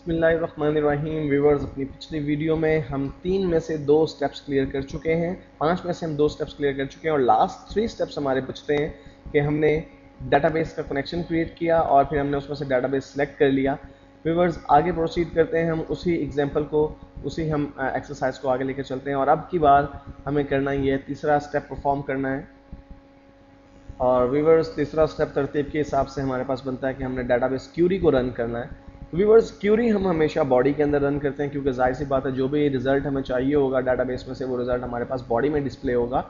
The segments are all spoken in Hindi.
बिस्मिल्लाहिर्रहमानिर्रहीम। व्यूअर्स, अपनी पिछली वीडियो में हम 3 में से 2 स्टेप्स क्लियर कर चुके हैं, 5 में से हम 2 स्टेप्स क्लियर कर चुके हैं और लास्ट 3 स्टेप्स हमारे बचते हैं कि हमने डाटाबेस का कनेक्शन क्रिएट किया और फिर हमने उसमें से डाटाबेस सेलेक्ट कर लिया। व्यूअर्स, आगे प्रोसीड करते हैं, हम उसी एग्जाम्पल को, उसी हम एक्सरसाइज को आगे लेकर चलते हैं और अब की बार हमें करना ये तीसरा स्टेप परफॉर्म करना है। और व्यूअर्स, तीसरा स्टेप तरतीब के हिसाब से हमारे पास बनता है कि हमने डाटाबेस क्यूरी को रन करना है। व्यूअर्स, क्यूरी हम हमेशा बॉडी के अंदर रन करते हैं क्योंकि जाहिर सी बात है जो भी रिजल्ट हमें चाहिए होगा डाटाबेस में से वो रिजल्ट हमारे पास बॉडी में डिस्प्ले होगा।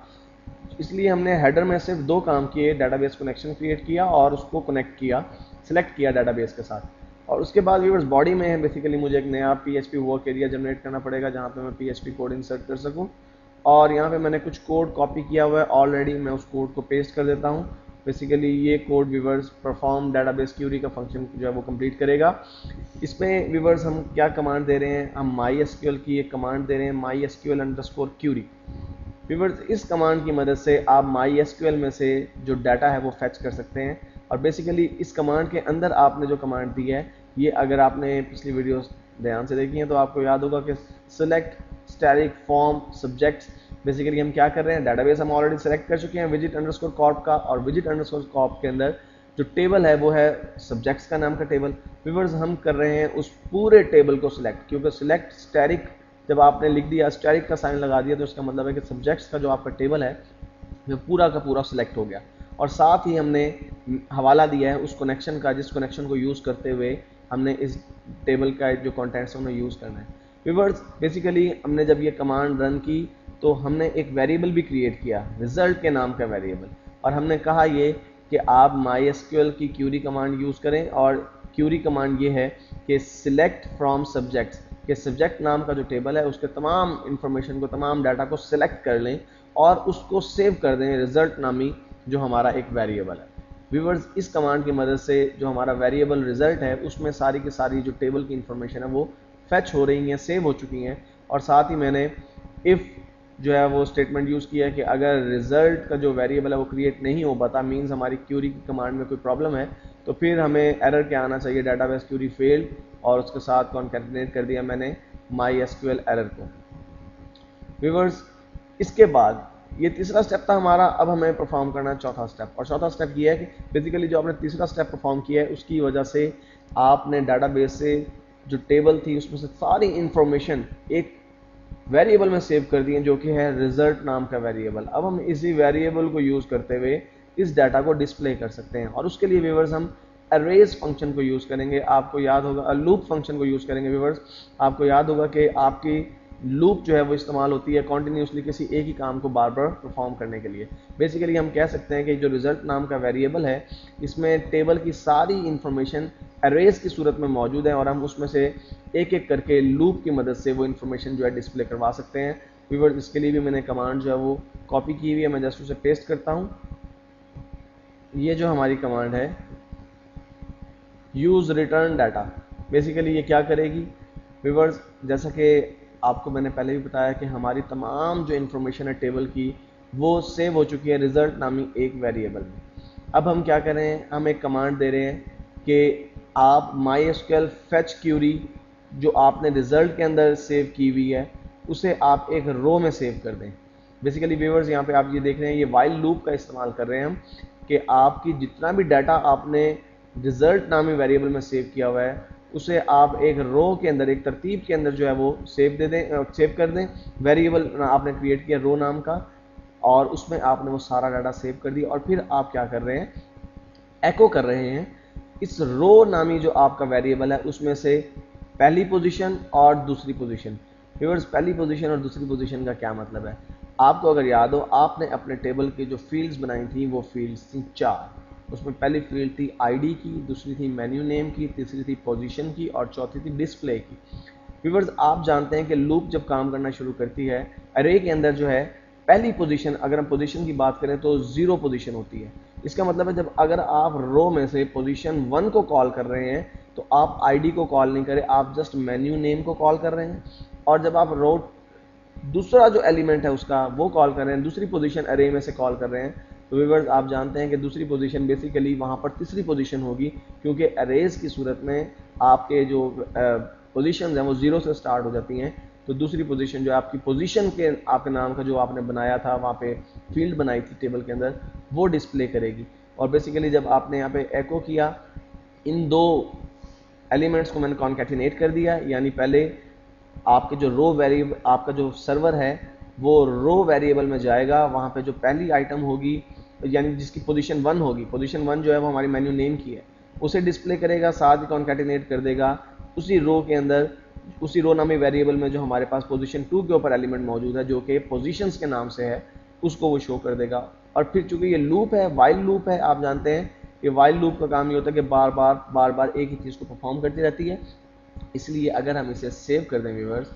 इसलिए हमने हेडर में सिर्फ 2 काम किए, डाटाबेस कनेक्शन क्रिएट किया और उसको कनेक्ट किया, सिलेक्ट किया डाटाबेस के साथ। और उसके बाद व्यूअर्स, बॉडी में बेसिकली मुझे एक नया PHP वर्क एरिया जनरेट करना पड़ेगा जहाँ पे मैं PHP कोड इंसर्ट कर सकूँ। और यहाँ पे मैंने कुछ कोड कॉपी किया हुआ है ऑलरेडी, मैं उस कोड को पेस्ट कर देता हूँ। बेसिकली ये code viewers perform database query का फंक्शन जो है वो कंप्लीट करेगा। इसमें व्यूअर्स हम क्या कमांड दे रहे हैं, हम MySQL की एक कमांड दे रहे हैं, MySQL_query। व्यूअर्स, इस कमांड की मदद से आप MySQL में से जो डाटा है वो फेच कर सकते हैं। और बेसिकली इस कमांड के अंदर आपने जो कमांड दी है, ये अगर आपने पिछली वीडियोस ध्यान से देखी हैं तो आपको याद होगा कि select static form subjects. Basically हम क्या कर रहे हैं, डाटाबेस हम ऑलरेडी सेलेक्ट कर चुके हैं widget_corp का, और widget_corp के अंदर जो टेबल है वो है सब्जेक्ट्स का नाम का टेबल। व्यूअर्स, हम कर रहे हैं उस पूरे टेबल को सिलेक्ट, क्योंकि सिलेक्ट स्टैटिक जब आपने लिख दिया, स्टैटिक का साइन लगा दिया, तो इसका मतलब है कि सब्जेक्ट्स का जो आपका टेबल है वो पूरा का पूरा सिलेक्ट हो गया। और साथ ही हमने हवाला दिया है उस कनेक्शन का, जिस कनेक्शन को यूज़ करते हुए हमने इस टेबल का जो कंटेंट्स है उन्हें यूज़ करना है। व्यूअर्स, बेसिकली हमने जब ये कमांड रन की तो हमने एक वेरिएबल भी क्रिएट किया, रिजल्ट के नाम का वेरिएबल, और हमने कहा ये कि आप MySQL की क्यूरी कमांड यूज़ करें। और क्यूरी कमांड ये है कि सिलेक्ट फ्रॉम सब्जेक्ट्स, के सब्जेक्ट नाम का जो टेबल है उसके तमाम इंफॉर्मेशन को, तमाम डाटा को सिलेक्ट कर लें और उसको सेव कर दें रिजल्ट नामी जो हमारा एक वेरिएबल है। व्यूअर्स, इस कमांड की मदद से जो हमारा वेरिएबल रिजल्ट है उसमें सारी की सारी जो टेबल की इंफॉर्मेशन है वो फेच हो रही हैं, सेव हो चुकी हैं। और साथ ही मैंने इफ़ जो है वो स्टेटमेंट यूज़ किया है कि अगर रिजल्ट का जो वेरिएबल है वो क्रिएट नहीं हो पाता, मीन्स हमारी क्यूरी की कमांड में कोई प्रॉब्लम है, तो फिर हमें एरर क्या आना चाहिए, डाटाबेस क्यूरी फेल्ड, और उसके साथ कॉन्कैटिनेट कर दिया मैंने MySQL एरर को। व्यूअर्स, इसके बाद ये तीसरा स्टेप था हमारा, अब हमें परफॉर्म करना है चौथा स्टेप। और चौथा स्टेप ये है कि बेसिकली जो आपने तीसरा स्टेप परफॉर्म किया है उसकी वजह से आपने डाटाबेस से जो टेबल थी उसमें से सारी इंफॉर्मेशन एक वेरिएबल में सेव कर दिए जो कि है रिजल्ट नाम का वेरिएबल। अब हम इसी वेरिएबल को यूज़ करते हुए इस डाटा को डिस्प्ले कर सकते हैं, और उसके लिए व्यूअर्स हम अरेज फंक्शन को यूज़ करेंगे। आपको याद होगा, लूप फंक्शन को यूज़ करेंगे। व्यूअर्स, आपको याद होगा कि आपकी लूप जो है वो इस्तेमाल होती है कॉन्टिन्यूसली किसी एक ही काम को बार बार परफॉर्म करने के लिए। बेसिकली हम कह सकते हैं कि जो रिजल्ट नाम का वेरिएबल है इसमें टेबल की सारी इंफॉर्मेशन अरेज की सूरत में मौजूद है और हम उसमें से एक एक करके लूप की मदद से वो इंफॉर्मेशन जो है डिस्प्ले करवा सकते हैं। व्यूअर्स, इसके लिए भी मैंने कमांड जो है वो कॉपी की हुई है, मैं जस्ट उसे पेस्ट करता हूँ। ये जो हमारी कमांड है यूज़ रिटर्न डाटा, बेसिकली ये क्या करेगी व्यूअर्स, जैसा कि आपको मैंने पहले भी बताया कि हमारी तमाम जो इन्फॉर्मेशन है टेबल की वो सेव हो चुकी है रिजल्ट नामी एक वेरिएबल में। अब हम क्या कर रहे हैं, हम एक कमांड दे रहे हैं कि आप MySQL फेच क्यूरी जो आपने रिजल्ट के अंदर सेव की हुई है उसे आप एक रो में सेव कर दें। बेसिकली व्यूअर्स, यहाँ पे आप ये देख रहे हैं ये वाइल लूप का इस्तेमाल कर रहे हैं हम कि आपकी जितना भी डाटा आपने रिजल्ट नामी वेरिएबल में सेव किया हुआ है उसे आप एक रो के अंदर, एक तरतीब के अंदर जो है वो सेव कर दें। वेरिएबल आपने क्रिएट किया रो नाम का और उसमें आपने वो सारा डाटा सेव कर दिया, और फिर आप क्या कर रहे हैं, एको कर रहे हैं इस रो नामी जो आपका वेरिएबल है उसमें से पहली पोजीशन और दूसरी पोजीशन। व्यूअर्स, पहली पोजीशन और दूसरी पोजीशन का क्या मतलब है, आपको अगर याद हो आपने अपने टेबल की जो फील्ड्स बनाई थी वो फील्ड्स थी 4। उसमें पहली फील्ड थी आईडी की, दूसरी थी मेन्यू नेम की, तीसरी थी पोजीशन की और चौथी थी डिस्प्ले की। व्यूअर्स, आप जानते हैं कि लूप जब काम करना शुरू करती है अरे के अंदर जो है पहली पोजीशन, अगर हम पोजीशन की बात करें तो 0 पोजीशन होती है। इसका मतलब है जब अगर आप रो में से पोजीशन 1 को कॉल कर रहे हैं तो आप आईडी को कॉल नहीं करें, आप जस्ट मेन्यू नेम को कॉल कर रहे हैं। और जब आप रो दूसरा जो एलिमेंट है उसका वो कॉल कर रहे हैं, दूसरी पोजीशन अरे में से कॉल कर रहे हैं, तो व्यूअर्स आप जानते हैं कि दूसरी पोजीशन बेसिकली वहाँ पर तीसरी पोजीशन होगी, क्योंकि अरेज की सूरत में आपके जो पोजीशंस हैं वो 0 से स्टार्ट हो जाती हैं, तो दूसरी पोजीशन जो आपकी पोजीशन के आपके नाम का जो आपने बनाया था वहाँ पे फील्ड बनाई थी टेबल के अंदर, वो डिस्प्ले करेगी। और बेसिकली जब आपने यहाँ पे एको किया, इन दो एलिमेंट्स को मैंने कॉन्कैटिनेट कर दिया, यानी पहले आपके जो रो वेरिएबल, आपका जो सर्वर है वो रो वेरिएबल में जाएगा, वहाँ पे जो पहली आइटम होगी यानी जिसकी पोजीशन 1 होगी, पोजीशन 1 जो है वो हमारी मेन्यू नेम की है, उसे डिस्प्ले करेगा, साथ ही कॉन्कैटिनेट कर देगा उसी रो के अंदर, उसी रो नामी वेरिएबल में जो हमारे पास पोजीशन 2 के ऊपर एलिमेंट मौजूद है जो कि पोजीशंस के नाम से है, उसको वो शो कर देगा। और फिर चूंकि ये लूप है, वाइल लूप है, आप जानते हैं कि वाइल लूप का काम ये होता है कि बार बार एक ही चीज़ को परफॉर्म करती रहती है। इसलिए अगर हम इसे सेव कर दें व्यूअर्स,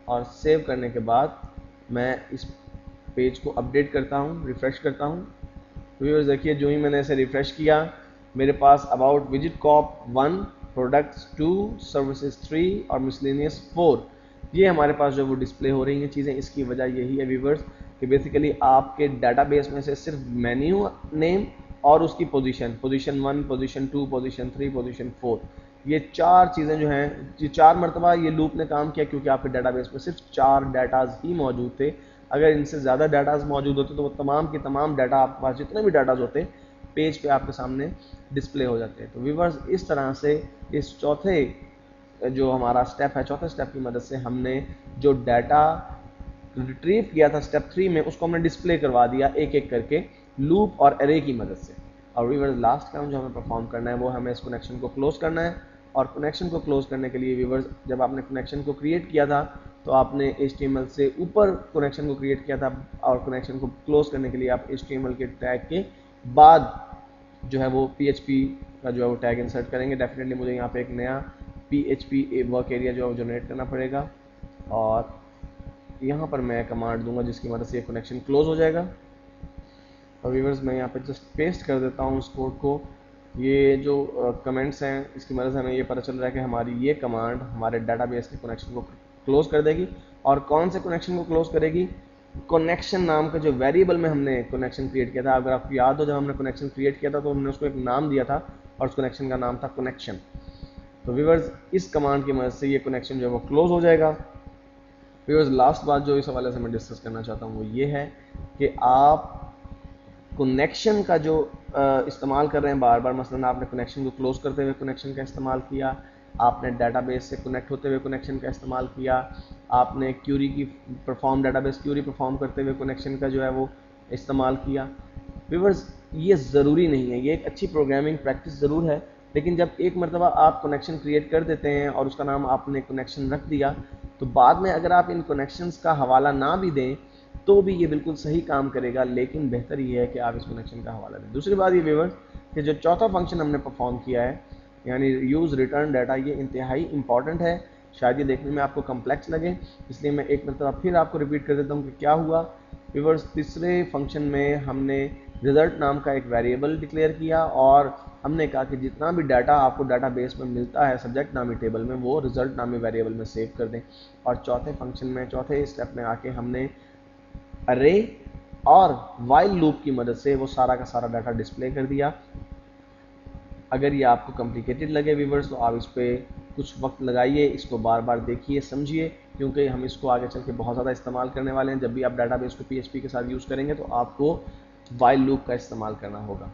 और सेव करने के बाद मैं इस पेज को अपडेट करता हूँ, रिफ्रेश करता हूँ, व्यूअर्स देखिए जो ही मैंने इसे रिफ्रेश किया, मेरे पास about visit cop 1, products 2, services 3 और मिसलेनियस 4, ये हमारे पास जो वो डिस्प्ले हो रही हैं चीज़ें। इसकी वजह यही है व्यूअर्स कि बेसिकली आपके डाटाबेस में से सिर्फ मेन्यू नेम और उसकी पोजीशन 1, पोजीशन 2, पोजीशन 3, पोजीशन 4, ये 4 चीज़ें जो हैं, ये 4 मरतबा ये लूप ने काम किया क्योंकि आपके डाटाबेस में सिर्फ 4 डाटाज ही मौजूद थे। अगर इनसे ज़्यादा डाटाज मौजूद होते तो वो तमाम के तमाम डाटा, आपके पास जितने भी डाटाज होते पेज पे आपके सामने डिस्प्ले हो जाते हैं। तो व्यूअर्स इस तरह से इस चौथे जो हमारा स्टेप है, चौथे स्टेप की मदद से हमने जो डाटा रिट्रीव किया था स्टेप 3 में, उसको हमने डिस्प्ले करवा दिया एक एक करके लूप और एरे की मदद से। और व्यूअर्स लास्ट काम जो हमें परफॉर्म करना है वो हमें इस कनेक्शन को क्लोज करना है। और कनेक्शन को क्लोज करने के लिए व्यूअर्स, जब आपने कनेक्शन को क्रिएट किया था तो आपने HTML से ऊपर कनेक्शन को क्रिएट किया था, और कनेक्शन को क्लोज करने के लिए आप HTML के टैग के बाद जो है वो PHP का जो है वो टैग इंसर्ट करेंगे। डेफिनेटली मुझे यहाँ पे एक नया PHP वर्क एरिया जो है वो जनरेट करना पड़ेगा, और यहाँ पर मैं कमांड दूंगा जिसकी मदद से ये कनेक्शन क्लोज हो जाएगा। और व्यूअर्स मैं यहाँ पे जस्ट पेस्ट कर देता हूँ उस कोड को। ये जो कमेंट्स हैं इसकी मदद से हमें ये पता चल रहा है कि हमारी ये कमांड हमारे डाटाबेस के कनेक्शन को क्लोज कर देगी। और कौन से कनेक्शन को क्लोज करेगी? कनेक्शन नाम का जो वेरिएबल में हमने कनेक्शन क्रिएट किया था, अगर आपको याद हो जब हमने कनेक्शन क्रिएट किया था तो हमने उसको एक नाम दिया था और उस कनेक्शन का नाम था कनेक्शन। तो व्यूअर्स इस कमांड की मदद से ये कनेक्शन जो है वो क्लोज हो जाएगा। व्यूअर्स लास्ट बात जो इस हवाले से मैं डिस्कस करना चाहता हूँ वो ये है कि आप कनेक्शन का जो इस्तेमाल कर रहे हैं बार बार, मसलन आपने कनेक्शन को क्लोज करते हुए कनेक्शन का इस्तेमाल किया, आपने डाटाबेस से कनेक्ट होते हुए कनेक्शन का इस्तेमाल किया, आपने क्यूरी की डाटाबेस क्यूरी परफॉर्म करते हुए कनेक्शन का जो है वो इस्तेमाल किया। व्यूअर्स ये ज़रूरी नहीं है, ये एक अच्छी प्रोग्रामिंग प्रैक्टिस ज़रूर है, लेकिन जब एक मरतबा आप कनेक्शन क्रिएट कर देते हैं और उसका नाम आपने कनेक्शन रख दिया, तो बाद में अगर आप इन कनेक्शंस का हवाला ना भी दें तो भी ये बिल्कुल सही काम करेगा, लेकिन बेहतर ये है कि आप इस कनेक्शन का हवाला दें। दूसरी बात ये व्यूअर्स कि जो चौथा फंक्शन हमने परफॉर्म किया है यानी यूज़ रिटर्न डाटा, ये इंतहाई इंपॉर्टेंट है। शायद ये देखने में आपको कम्प्लेक्स लगे, इसलिए मैं एक मरतबा फिर आपको रिपीट कर देता हूँ कि क्या हुआ। व्यूअर्स तीसरे फंक्शन में हमने रिजल्ट नाम का एक वेरिएबल डिक्लेयर किया और हमने कहा कि जितना भी डाटा आपको डाटाबेस में मिलता है सब्जेक्ट नामी टेबल में, वो रिजल्ट नामी वेरिएबल में सेव कर दें। और चौथे फंक्शन में, चौथे स्टेप में आके हमने अरे और वाइल लूप की मदद से वो सारा का सारा डाटा डिस्प्ले कर दिया। अगर ये आपको कॉम्प्लिकेटेड लगे व्यूअर्स तो आप इस पर कुछ वक्त लगाइए, इसको बार बार देखिए, समझिए, क्योंकि हम इसको आगे चल के बहुत ज़्यादा इस्तेमाल करने वाले हैं। जब भी आप डाटाबेस को PHP के साथ यूज़ करेंगे तो आपको वाइल लूप का इस्तेमाल करना होगा।